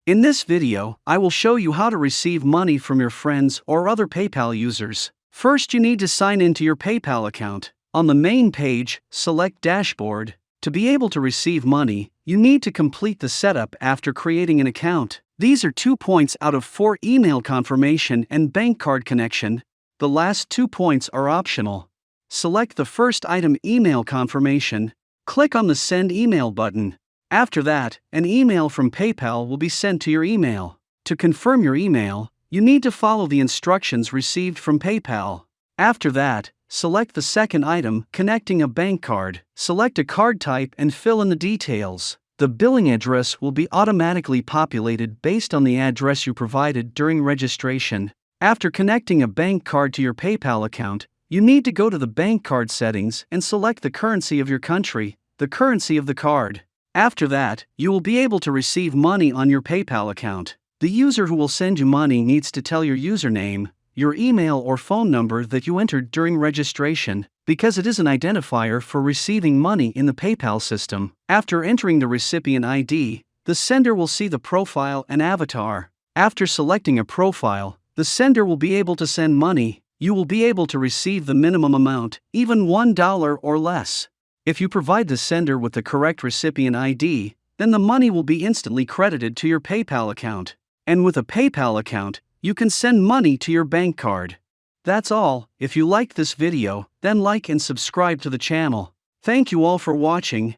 In this video, I will show you how to receive money from your friends or other PayPal users. First, you need to sign into your PayPal account. On the main page, select Dashboard. To be able to receive money, you need to complete the setup after creating an account. These are 2 points out of 4: email confirmation and bank card connection. The last 2 points are optional. Select the first item, email confirmation. Click on the Send Email button. After that, an email from PayPal will be sent to your email. To confirm your email, you need to follow the instructions received from PayPal. After that, select the second item, connecting a bank card. Select a card type and fill in the details. The billing address will be automatically populated based on the address you provided during registration. After connecting a bank card to your PayPal account, you need to go to the bank card settings and select the currency of your country, the currency of the card. After that, you will be able to receive money on your PayPal account. The user who will send you money needs to tell your username, your email or phone number that you entered during registration, because it is an identifier for receiving money in the PayPal system. After entering the recipient ID, the sender will see the profile and avatar. After selecting a profile, the sender will be able to send money. You will be able to receive the minimum amount, even $1 or less. If you provide the sender with the correct recipient ID, then the money will be instantly credited to your PayPal account. And with a PayPal account, you can send money to your bank card. That's all. If you like this video, then like and subscribe to the channel. Thank you all for watching.